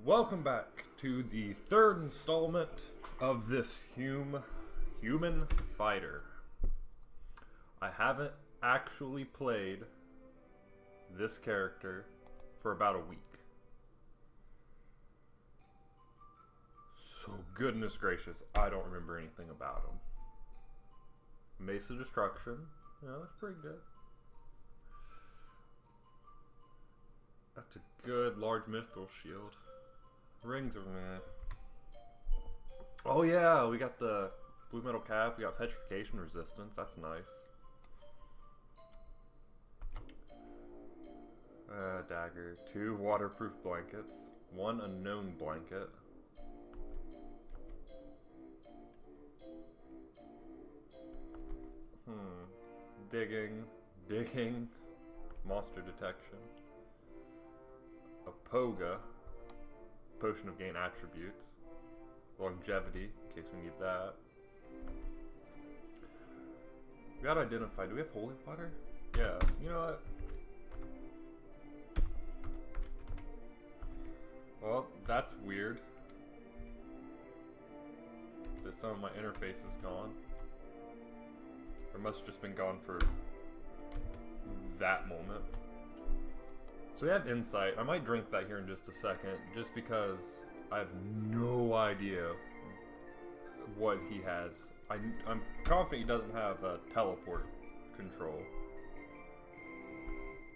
Welcome back to the third installment of this Human Fighter. I haven't actually played this character for about a week. So goodness gracious, I don't remember anything about him. Mace of Destruction, that's pretty good. That's a good large mithril shield. Rings are meh. Oh yeah, we got the blue metal cap, we got petrification resistance, that's nice. Dagger, 2 waterproof blankets, 1 unknown blanket. Digging, monster detection. A Poga, potion of gain attributes. Longevity, in case we need that. We gotta identify, do we have holy water? Yeah, you know what? Well, that's weird. That some of my interface is gone. Or must have just been gone for that moment. So we have insight. I might drink that here in just a second, just because I have no idea what he has. I'm confident he doesn't have a teleport control.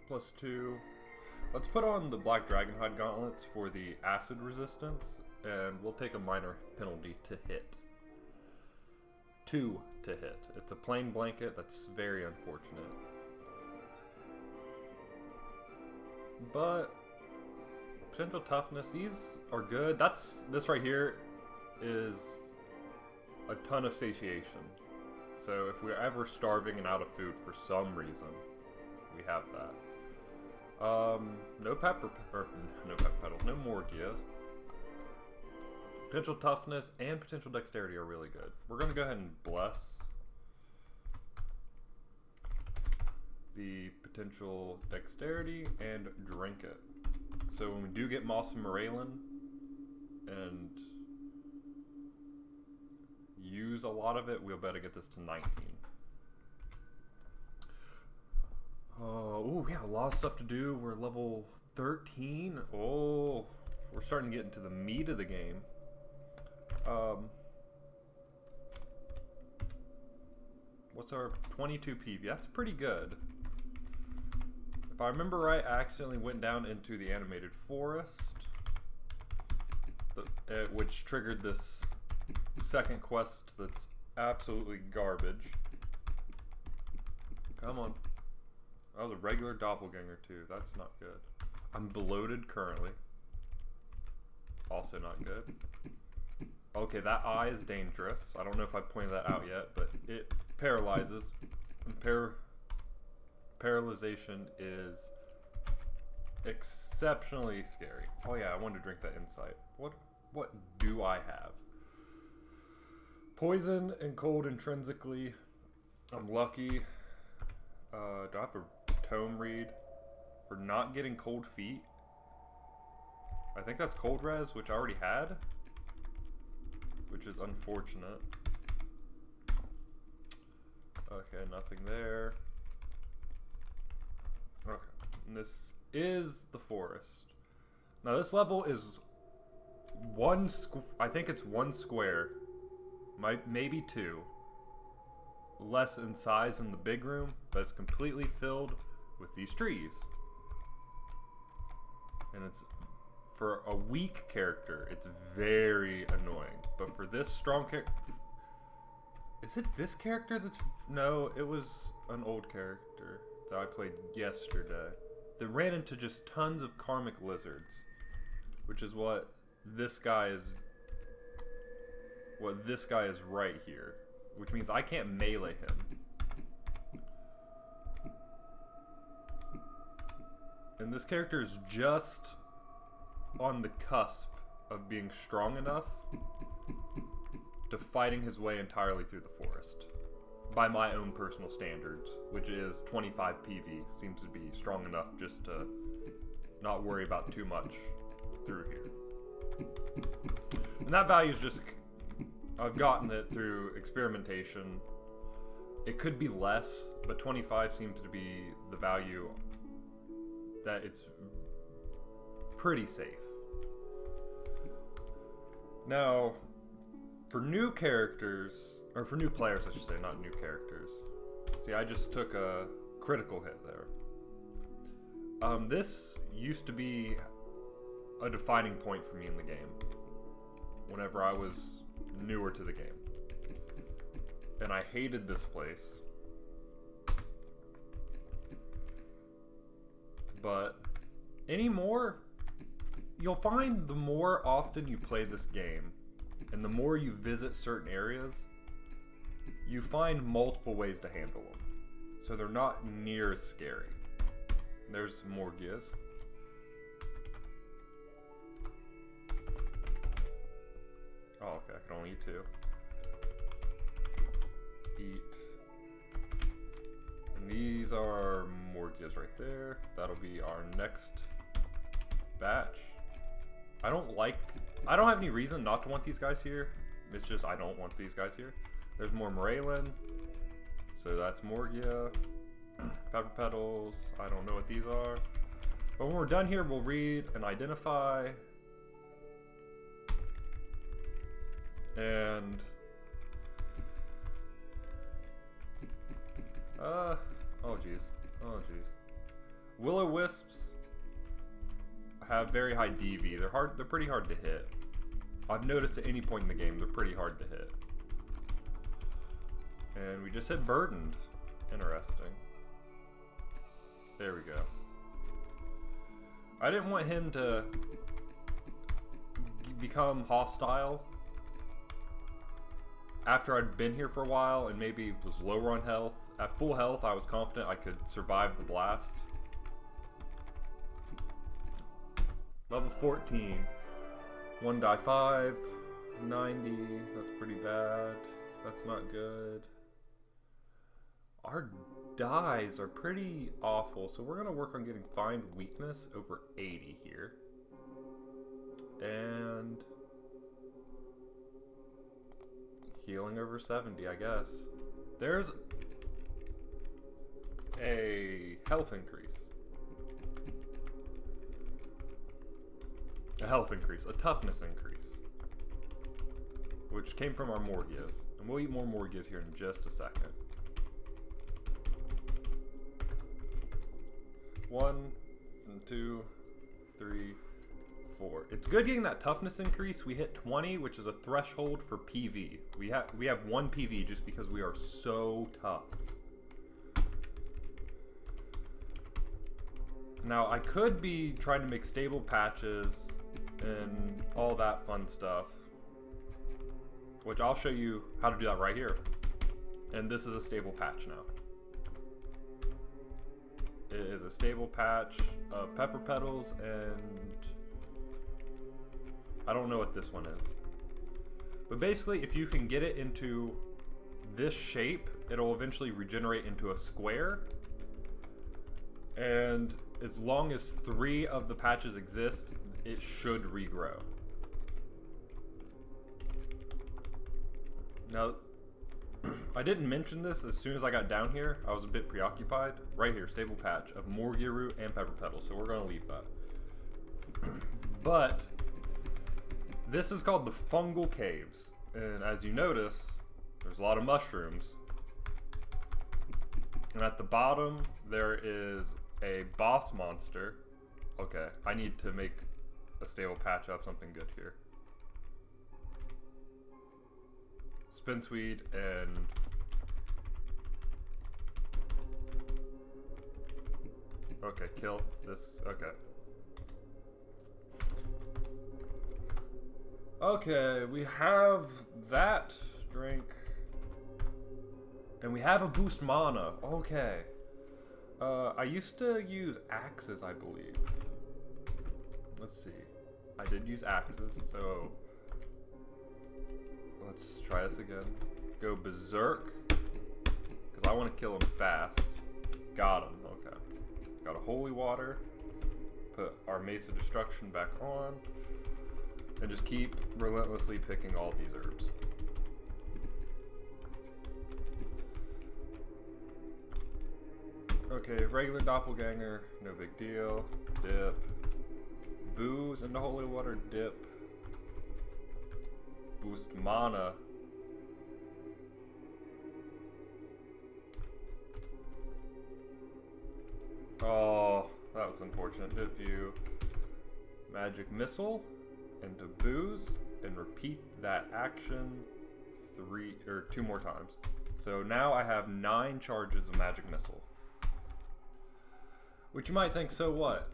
+2. Let's put on the Black Dragonhide gauntlets for the acid resistance, and we'll take a minor penalty to hit. 2 to hit. It's a plain blanket, that's very unfortunate. But potential toughness, these are good. This right here is a ton of satiation. So if we're ever starving and out of food for some reason, we have that. No pepper pedal, no Morgia. Potential toughness and potential dexterity are really good. We're gonna go ahead and bless the potential dexterity and drink it. So when we do get Moss and Moralen and use a lot of it, we'll better get this to 19. Oh, we have a lot of stuff to do. We're level 13. Oh, we're starting to get into the meat of the game. What's our 22 PV? That's pretty good. If I remember right, I accidentally went down into the animated forest, which triggered this second quest that's absolutely garbage. Come on. That was a regular doppelganger too. That's not good. I'm bloated currently. Also not good. Okay, that eye is dangerous. I don't know if I pointed that out yet, but it paralyzes. Paralyzation is exceptionally scary. Oh yeah, I wanted to drink that insight. What do I have? Poison and cold intrinsically. I'm lucky. Do I have a tome read for not getting cold feet? I think that's cold res, which I already had, which is unfortunate. Okay, nothing there. Okay, and this is the forest. Now this level is I think it's 1 square, maybe 2, less in size than the big room, but it's completely filled with these trees. And it's, for a weak character, it's very annoying. But for this strong character, is it this character that's, no, it was an old character that I played yesterday that ran into just tons of karmic lizards, which is what this guy is right here, which means I can't melee him. And this character is just on the cusp of being strong enough to fighting his way entirely through the forest. By my own personal standards, which is 25 PV, seems to be strong enough just to not worry about too much through here. And that value is just, I've gotten it through experimentation. It could be less, but 25 seems to be the value that it's pretty safe. Now, for new characters, or for new players I should say, not new characters. See, I just took a critical hit there. This used to be a defining point for me in the game whenever I was newer to the game. And I hated this place. But anymore, you'll find the more often you play this game and the more you visit certain areas, you find multiple ways to handle them. So they're not near as scary. There's Morgias. Oh, okay, I can only eat 2. Eat. And these are Morgias right there. That'll be our next batch. I don't have any reason not to want these guys here. It's just I don't want these guys here. There's more Moraylin. So that's Morgia. Pepper Petals. I don't know what these are. But when we're done here, we'll read and identify. And oh geez. Oh geez. Will-o-wisps have very high DV. They're pretty hard to hit. I've noticed at any point in the game they're pretty hard to hit. And we just hit burdened. Interesting. There we go. I didn't want him to become hostile after I'd been here for a while and maybe was lower on health. At full health, I was confident I could survive the blast. Level 14. 1 die 5. 90. That's pretty bad. That's not good. Our dies are pretty awful, so we're going to work on getting Find Weakness over 80 here. And healing over 70, I guess. There's a health increase. A health increase, a toughness increase. Which came from our Morgias. And we'll eat more Morgias here in just a second. 1, 2, 3, 4. It's good getting that toughness increase. We hit 20, which is a threshold for PV. We have 1 PV just because we are so tough. Now, I could be trying to make stable patches and all that fun stuff, which I'll show you how to do that right here. And this is a stable patch now. It is a stable patch of Pepper Petals, and I don't know what this one is. But basically, if you can get it into this shape, it'll eventually regenerate into a square. And as long as 3 of the patches exist, it should regrow. Now, I didn't mention this as soon as I got down here. I was a bit preoccupied. Right here, stable patch of Morgia root and Pepper Petals, so we're going to leave that. But this is called the Fungal Caves, and as you notice, there's a lot of mushrooms. And at the bottom, there is a boss monster. Okay, I need to make a stable patch of something good here. Spinchweed and okay, kill this. Okay. Okay, we have that drink. And we have a boost mana. Okay. I used to use axes, I believe. Let's see. I did use axes, so let's try this again. Go berserk, because I want to kill him fast. Got him, okay. Got a holy water. Put our Mace of Destruction back on. And just keep relentlessly picking all these herbs. Okay, regular doppelganger, no big deal. Dip. Booze into holy water, dip. Boost mana. Oh, that was unfortunate. Dip view. Magic missile into booze and repeat that action 2 more times. So now I have 9 charges of magic missile. Which you might think, so what?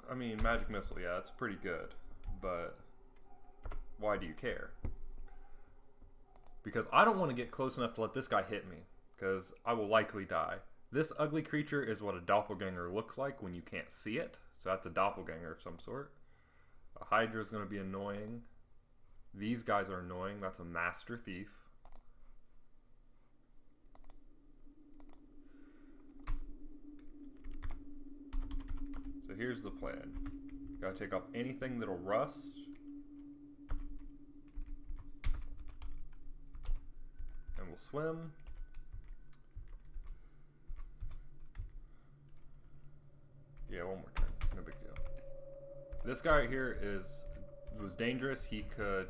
I mean, magic missile, yeah, that's pretty good. But why do you care? Because I don't want to get close enough to let this guy hit me, because I will likely die. This ugly creature is what a doppelganger looks like when you can't see it. So that's a doppelganger of some sort. A Hydra is going to be annoying. These guys are annoying. That's a Master Thief. So here's the plan. Gotta take off anything that'll rust. And we'll swim. Yeah, one more turn. No big deal. This guy right here was dangerous. He could...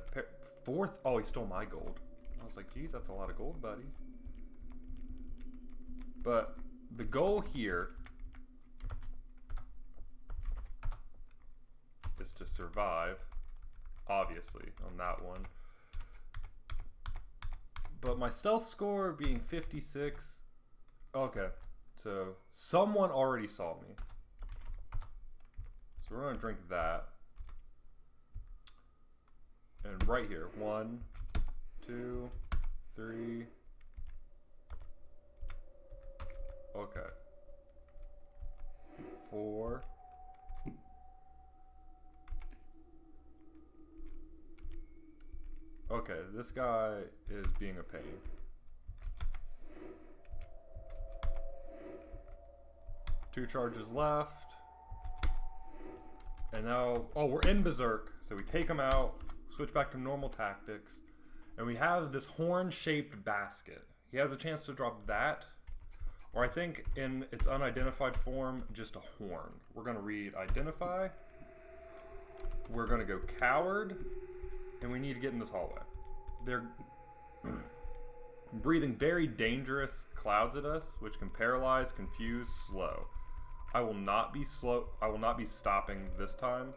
Fourth... Oh, he stole my gold. I was like, geez, that's a lot of gold, buddy. But the goal here is to survive, obviously, on that one. But my stealth score being 56... Okay, so someone already saw me. So we're going to drink that. And right here, 1, 2, 3. Okay. 4. Okay, this guy is being a pain. Two charges left. And now, oh, we're in Berserk. So we take him out, switch back to normal tactics, and we have this horn-shaped basket. He has a chance to drop that, or I think in its unidentified form, just a horn. We're gonna read Identify. We're gonna go Coward, and we need to get in this hallway. They're breathing very dangerous clouds at us, which can paralyze, confuse, slow. I will not be slow. I will not be stopping this time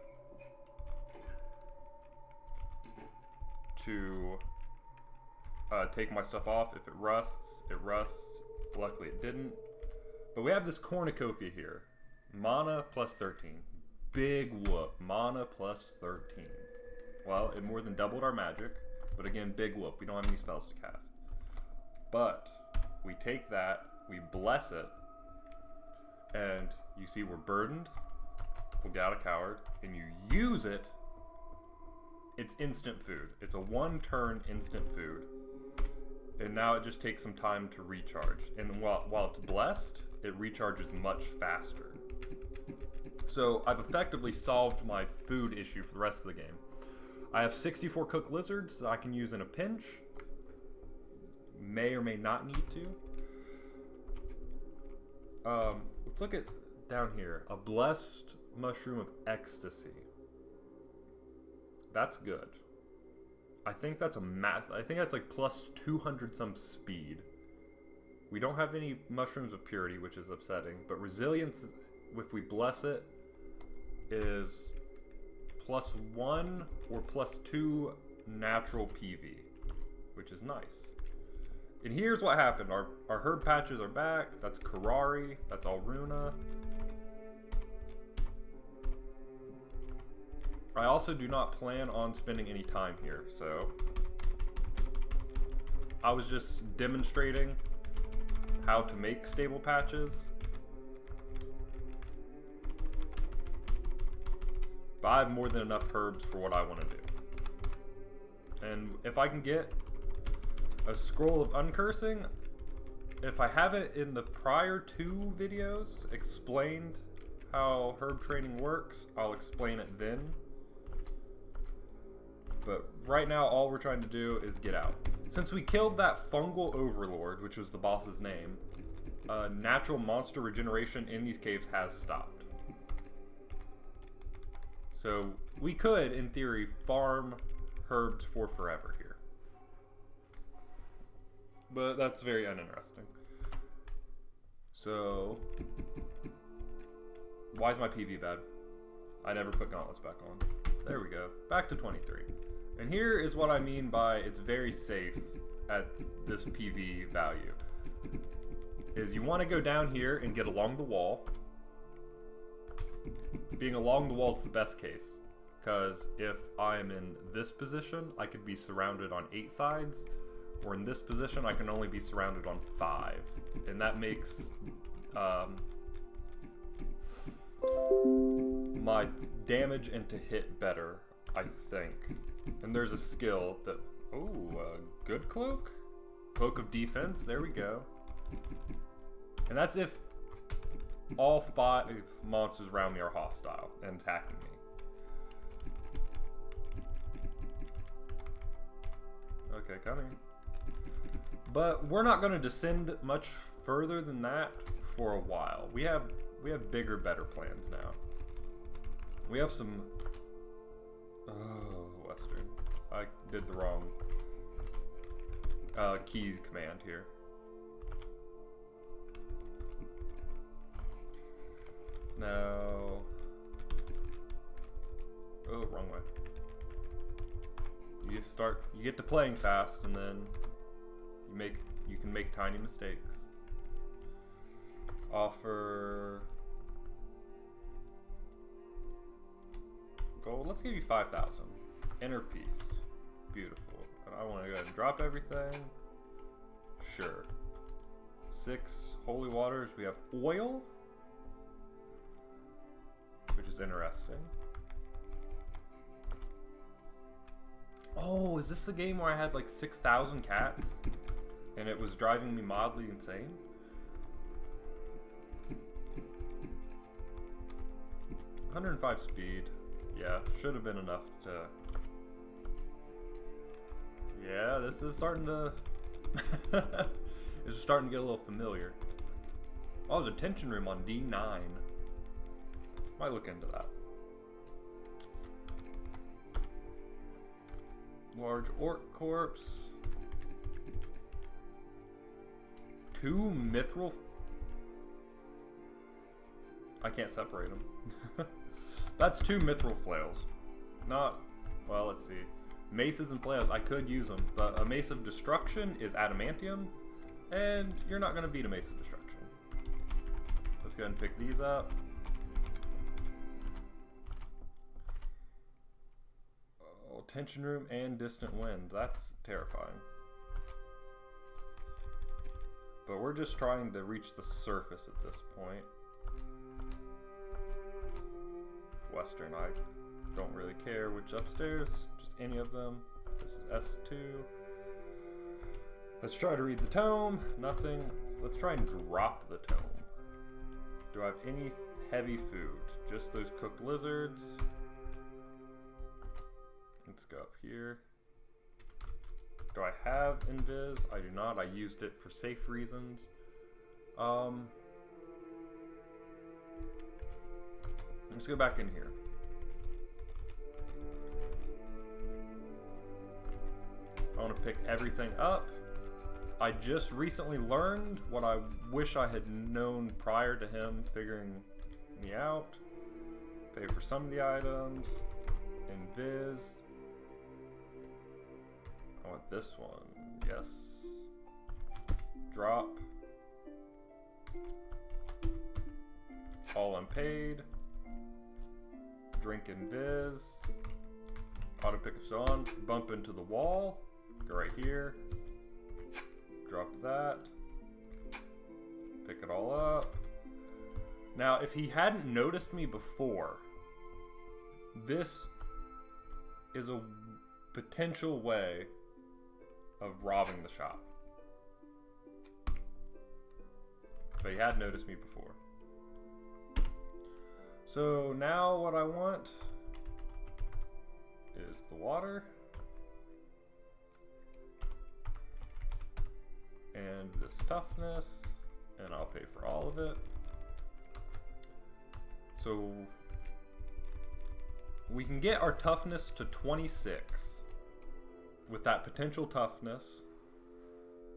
to take my stuff off. If it rusts, it rusts. Luckily it didn't. But we have this cornucopia here. Mana plus 13. Big whoop. Mana plus 13. Well, it more than doubled our magic. But again, big whoop. We don't have any spells to cast. But we take that, we bless it, and you see we're burdened. We'll get out a Coward, and you use it. It's instant food. It's a 1-turn instant food. And now it just takes some time to recharge. And while it's blessed, it recharges much faster. So I've effectively solved my food issue for the rest of the game. I have 64 cooked lizards that I can use in a pinch. May or may not need to. Let's look at down here. A blessed mushroom of ecstasy. That's good. I think that's a I think that's like plus 200 some speed. We don't have any mushrooms of purity, which is upsetting. But resilience, if we bless it, is plus 1 or plus 2 natural PV, which is nice. And here's what happened. Our herb patches are back. That's Karari. That's Alruna. I also do not plan on spending any time here, so I was just demonstrating how to make stable patches. But I have more than enough herbs for what I want to do. And if I can get a scroll of uncursing, if I have it in the prior 2 videos explained how herb training works, I'll explain it then. But right now, all we're trying to do is get out. Since we killed that fungal overlord, which was the boss's name, natural monster regeneration in these caves has stopped. So we could, in theory, farm herbs for forever here. But that's very uninteresting. So, why is my PV bad? I never put gauntlets back on. There we go. Back to 23. And here is what I mean by it's very safe at this PV value. Is you want to go down here and get along the wall. Being along the wall is the best case. Because if I'm in this position, I could be surrounded on 8 sides. Or in this position, I can only be surrounded on 5. And that makes my damage and to hit better, I think. And there's a skill that... Ooh, good cloak? Cloak of defense, there we go. And that's if all 5 monsters around me are hostile and attacking me. Okay, coming. But we're not going to descend much further than that for a while. We have bigger, better plans now. We have some... Oh, Western. I did the wrong key command here. Now... Oh, wrong way. You get to playing fast, and then you can make tiny mistakes. Offer gold. Let's give you 5,000. Inner peace. Beautiful. And I want to go ahead and drop everything. Sure. 6 holy waters. We have oil, which is interesting. Oh, is this the game where I had like 6,000 cats and it was driving me mildly insane? $105 speed. Yeah, should have been enough to... Yeah, this is starting to... It's starting to get a little familiar. Oh, there's a tension room on D9. Might look into that. Large orc corpse. 2 mithril. I can't separate them. That's 2 mithril flails. Not, well, let's see. Maces and flails, I could use them, but a mace of destruction is adamantium, and you're not going to beat a mace of destruction. Let's go ahead and pick these up. Oh, tension room and distant wind. That's terrifying. But we're just trying to reach the surface at this point. Western, I don't really care which upstairs, just any of them. This is S2. Let's try to read the tome. Nothing. Let's try and drop the tome. Do I have any heavy food? Just those cooked lizards. Let's go up here. Do I have Invis? I do not. I used it for safe reasons. Let's go back in here. I want to pick everything up. I just recently learned what I wish I had known prior to him figuring me out. Pay for some of the items. Invis. I want this one. Yes. Drop. All unpaid. Drink Invis. Auto pickups on. Bump into the wall. Go right here. Drop that. Pick it all up. Now, if he hadn't noticed me before, this is a potential way of robbing the shop. But he had noticed me before. So now what I want is the water. and this toughness, and I'll pay for all of it. So we can get our toughness to 26 with that potential toughness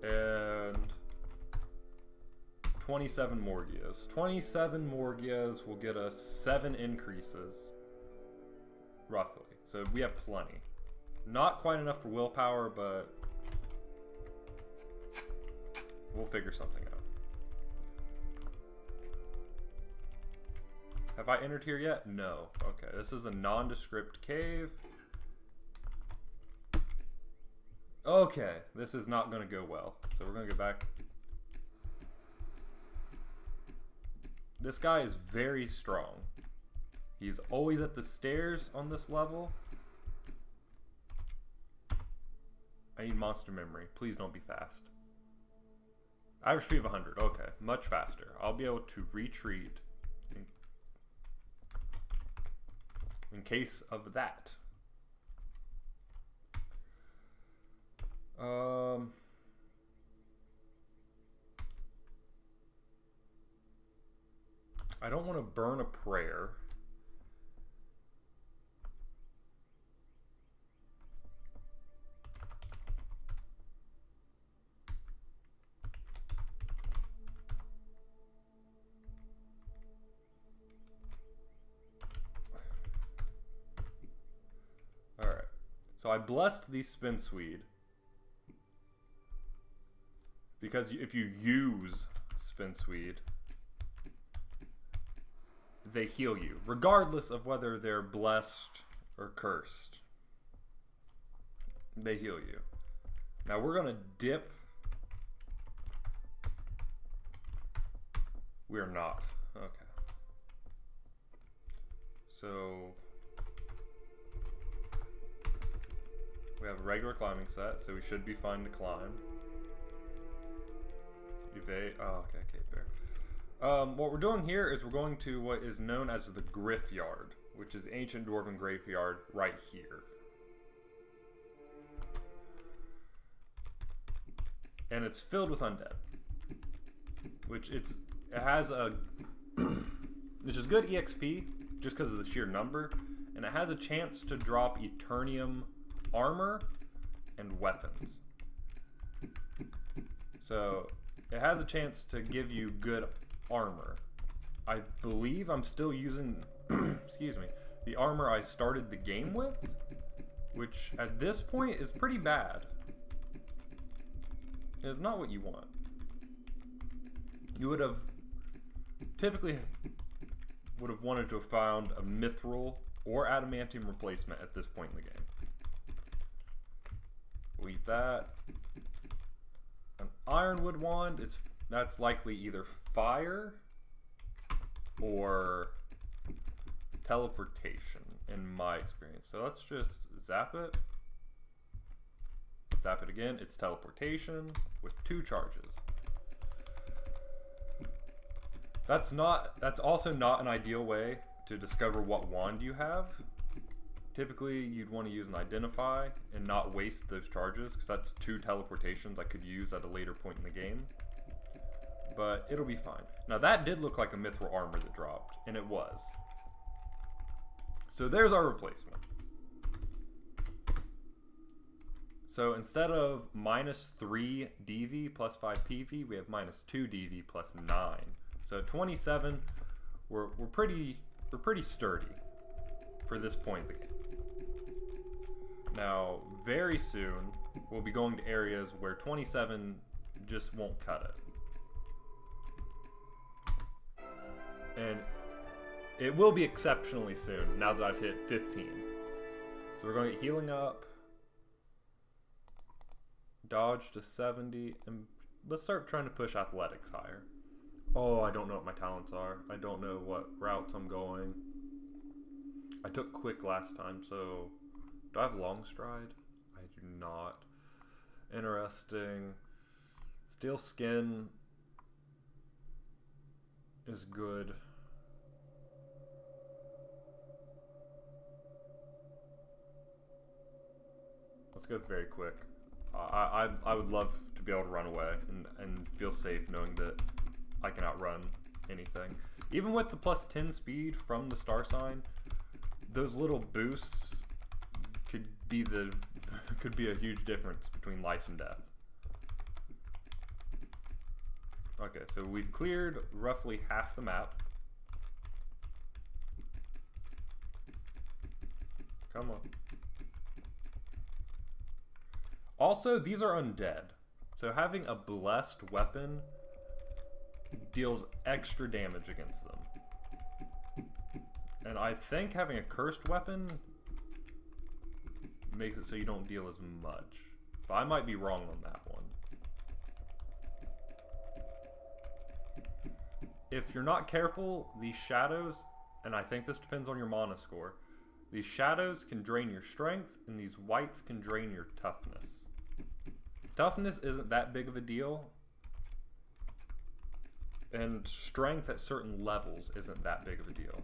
and 27 Morgias. 27 Morgias will get us 7 increases, roughly. So we have plenty. Not quite enough for willpower, but we'll figure something out. Have I entered here yet? No. Okay, this is a nondescript cave. Okay, this is not going to go well. So we're going to go back. This guy is very strong. He's always at the stairs on this level. I need monster memory. Please don't be fast. Average speed of 100. Okay, much faster. I'll be able to retreat in case of that. I don't want to burn a prayer. Alright. So I blessed the Spinsweed. Because if you use Spinsweed, they heal you, regardless of whether they're blessed or cursed. They heal you. Now we're gonna dip. We're not. Okay. So we have a regular climbing set, so we should be fine to climb. Evade. Oh, okay, Cape Bear. What we're doing here is we're going to what is known as the Gryphyard, which is ancient dwarven graveyard right here. And it's filled with undead, which it has a which is good EXP just because of the sheer number, and it has a chance to drop Eternium armor and weapons. So it has a chance to give you good armor. I believe I'm still using excuse me, the armor I started the game with, which at this point is pretty bad. It's not what you want. You would have typically wanted to have found a mithril or adamantium replacement at this point in the game. We'll eat that. An ironwood wand, that's likely either fire or teleportation in my experience. So let's just zap it. Zap it again. It's teleportation with 2 charges. That's also not an ideal way to discover what wand you have. Typically, you'd want to use an identify and not waste those charges, because that's 2 teleportations I could use at a later point in the game. But it'll be fine. Now that did look like a mithril armor that dropped, and it was. So there's our replacement. So instead of -3 DV plus 5 PV, we have -2 DV plus 9. So 27, we're pretty sturdy for this point in the game. Now, very soon, we'll be going to areas where 27 just won't cut it. And it will be exceptionally soon, now that I've hit 15. So we're going to get healing up, dodge to 70, and let's start trying to push athletics higher. Oh, I don't know what my talents are. I don't know what routes I'm going. I took quick last time, so do I have long stride? I do not. Interesting. Steel skin is good. Let's go very quick. I would love to be able to run away and feel safe knowing that I can outrun anything. Even with the plus 10 speed from the star sign, those little boosts could be a huge difference between life and death. Okay, so we've cleared roughly half the map. Come on. Also, these are undead, so having a blessed weapon deals extra damage against them. And I think having a cursed weapon makes it so you don't deal as much. But I might be wrong on that one. If you're not careful, these shadows, and I think this depends on your mana score, these shadows can drain your strength, and these whites can drain your toughness. Toughness isn't that big of a deal, and strength at certain levels isn't that big of a deal.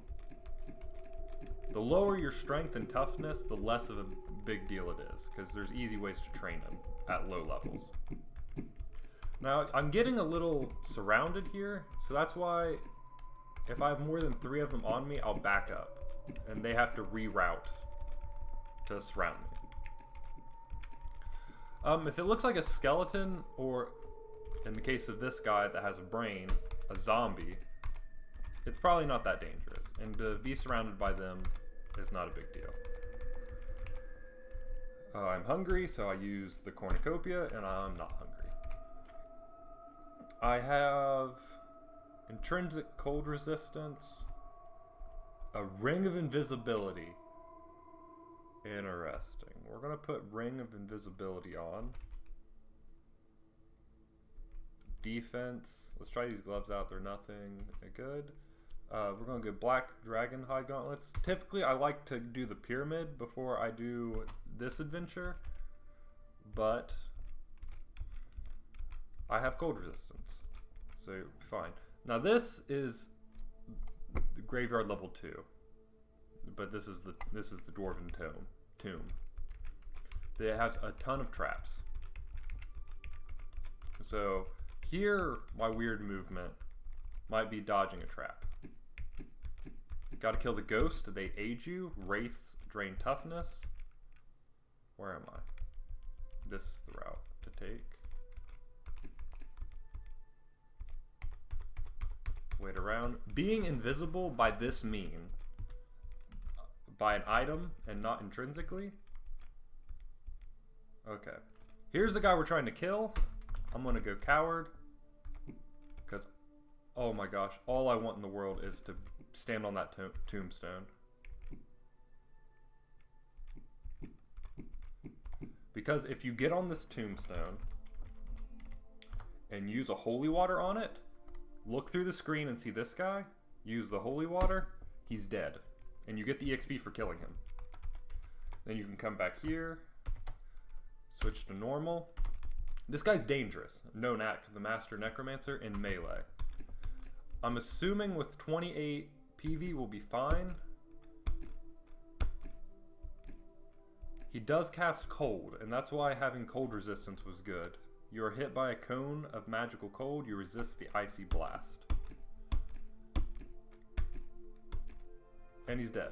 The lower your strength and toughness, the less of a big deal it is, because there's easy ways to train them at low levels. Now, I'm getting a little surrounded here, so that's why if I have more than 3 of them on me, I'll back up, and they have to reroute to surround me. If it looks like a skeleton, or in the case of this guy that has a brain, a zombie, it's probably not that dangerous, and to be surrounded by them is not a big deal. I'm hungry, so I use the cornucopia, and I'm not hungry. I have intrinsic cold resistance, a ring of invisibility. Interesting. We're going to put ring of invisibility on. Defense. Let's try these gloves out. They're nothing good. We're going to get black dragon hide gauntlets. Typically, I like to do the pyramid before I do this adventure, but I have cold resistance, so fine. Now this is the graveyard level 2, but this is the dwarven tomb. It has a ton of traps. So here, my weird movement might be dodging a trap. Got to kill the ghost. They age you. Wraiths drain toughness. Where am I? This is the route to take. Wait around. Being invisible by this mean, by an item and not intrinsically. Okay. Here's the guy we're trying to kill. I'm going to go coward. Because, oh my gosh, all I want in the world is to stand on that tombstone. Because if you get on this tombstone and use a holy water on it, look through the screen and see this guy, use the holy water, he's dead. And you get the EXP for killing him. Then you can come back here, switch to normal. This guy's dangerous. Nonak, the Master Necromancer, in melee. I'm assuming with 28 PV will be fine. He does cast cold, and that's why having cold resistance was good. You are hit by a cone of magical cold, you resist the icy blast. And he's dead.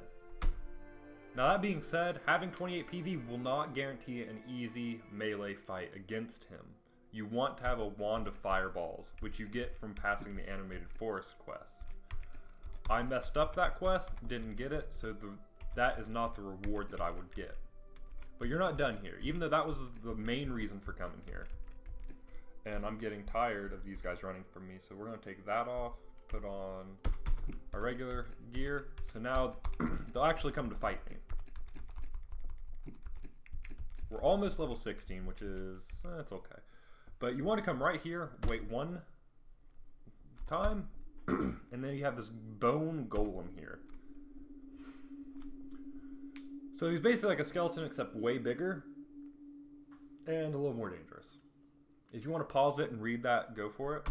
Now that being said, having 28 PV will not guarantee an easy melee fight against him. You want to have a wand of fireballs, which you get from passing the Animated Forest quest. I messed up that quest, didn't get it, so that is not the reward that I would get. But you're not done here, even though that was the main reason for coming here. And I'm getting tired of these guys running from me, so we're going to take that off, put on our regular gear. So now they'll actually come to fight me. We're almost level 16, which is, it's okay. But you want to come right here, wait one time, and then you have this bone golem here. So he's basically like a skeleton except way bigger and a little more dangerous. If you want to pause it and read that, go for it.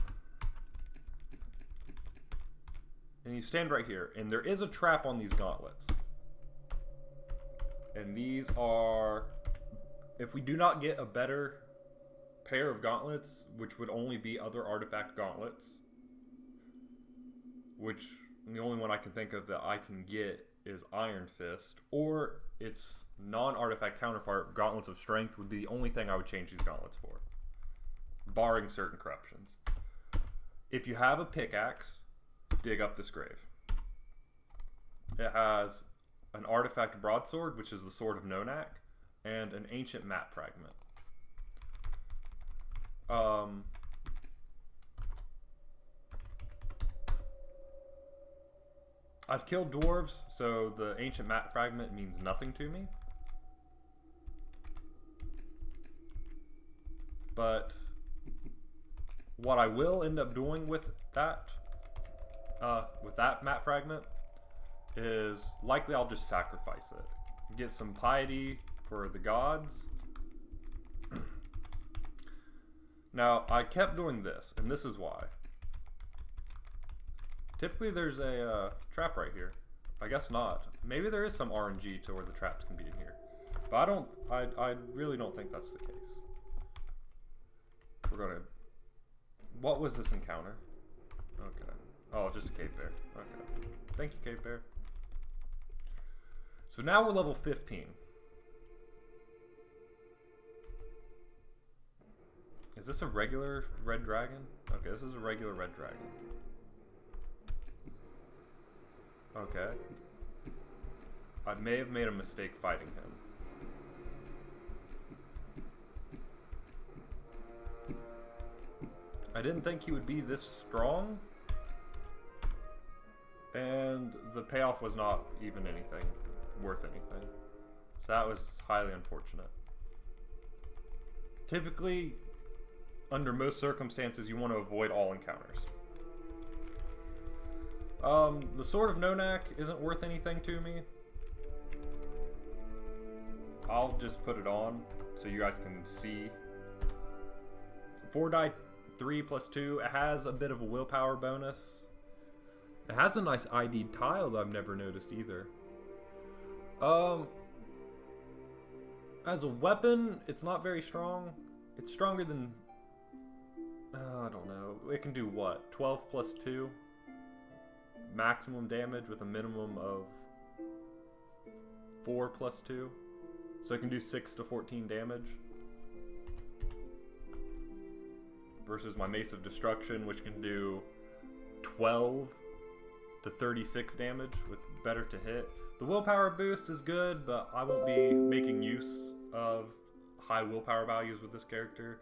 And you stand right here, and there is a trap on these gauntlets. And these are, if we do not get a better pair of gauntlets, which would only be other artifact gauntlets, which the only one I can think of that I can get is Iron Fist, or its non-artifact counterpart, Gauntlets of Strength, would be the only thing I would change these gauntlets for, barring certain corruptions. If you have a pickaxe, dig up this grave. It has an artifact broadsword, which is the Sword of Nonak, and an ancient map fragment. I've killed dwarves, so the ancient map fragment means nothing to me. But what I will end up doing with that map fragment is likely I'll just sacrifice it. Get some piety for the gods. Now, I kept doing this, and this is why. Typically there's a trap right here. I guess not. Maybe there is some RNG to where the traps can be in here. But I really don't think that's the case. We're gonna... What was this encounter? Okay. Oh, just a cave bear. Okay. Thank you, cave bear. So now we're level 15. Is this a regular red dragon? Okay, this is a regular red dragon. Okay. I may have made a mistake fighting him. I didn't think he would be this strong. And the payoff was not even anything worth anything. So that was highly unfortunate. Typically, under most circumstances, you want to avoid all encounters. The Sword of Nonak isn't worth anything to me. I'll just put it on so you guys can see. 4 die 3 plus 2. It has a bit of a willpower bonus. It has a nice ID tile that I've never noticed either. As a weapon, it's not very strong. It's stronger than... I don't know. It can do what? 12 plus 2? Maximum damage with a minimum of 4 plus 2. So it can do 6 to 14 damage. Versus my Mace of Destruction, which can do 12 to 36 damage with better to hit. The willpower boost is good, but I won't be making use of high willpower values with this character.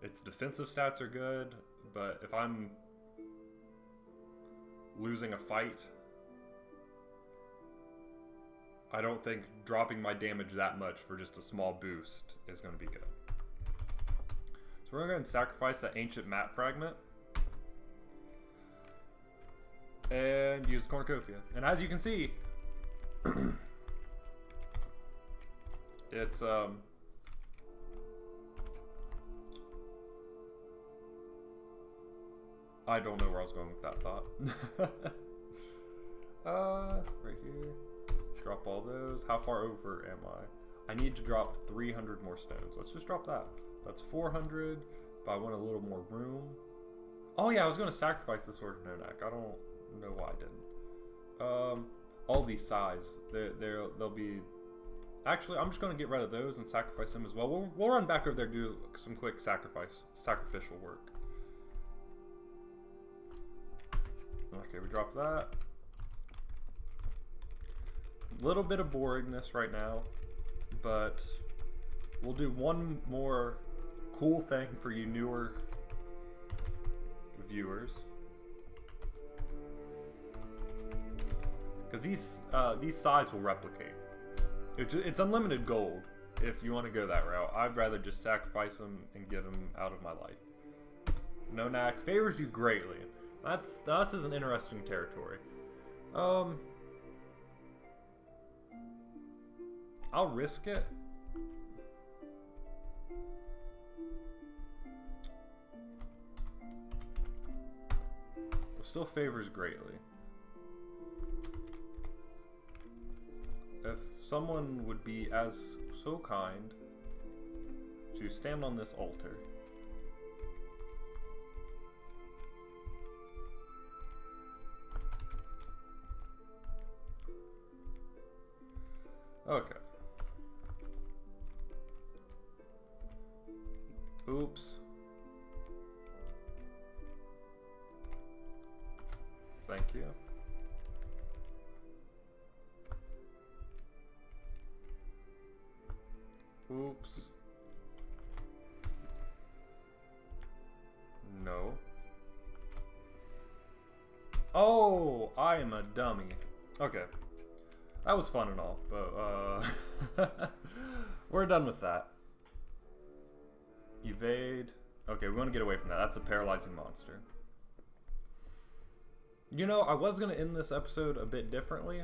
Its defensive stats are good, but if I'm losing a fight, I don't think dropping my damage that much for just a small boost is going to be good. So we're going to go ahead and sacrifice that ancient map fragment and use the cornucopia. And as you can see, it's I don't know where I was going with that thought. Right here. Drop all those. How far over am I? I need to drop 300 more stones. Let's just drop that. That's 400, but I want a little more room. Oh yeah, I was going to sacrifice the Sword of Nonak. I don't know why I didn't. All these size, they'll be... Actually, I'm just going to get rid of those and sacrifice them as well. We'll run back over there and do some quick sacrificial work. Okay, we drop that. Little bit of boringness right now, but we'll do one more cool thing for you newer viewers. Because these size will replicate. It's unlimited gold if you want to go that route. I'd rather just sacrifice them and get them out of my life. Nonak favors you greatly. This is an interesting territory. I'll risk it. It still favors greatly. If someone would be so kind to stand on this altar Okay. Oops. Thank you. Oops. No. Oh, I am a dummy. Okay. That was fun and all, but we're done with that. Evade. Okay, we want to get away from that. That's a paralyzing monster. You know, I was going to end this episode a bit differently,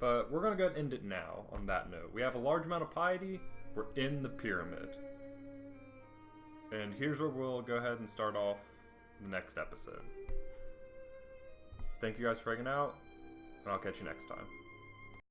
but we're going to go ahead and end it now on that note. We have a large amount of piety. We're in the pyramid. And here's where we'll go ahead and start off the next episode. Thank you guys for hanging out, and I'll catch you next time.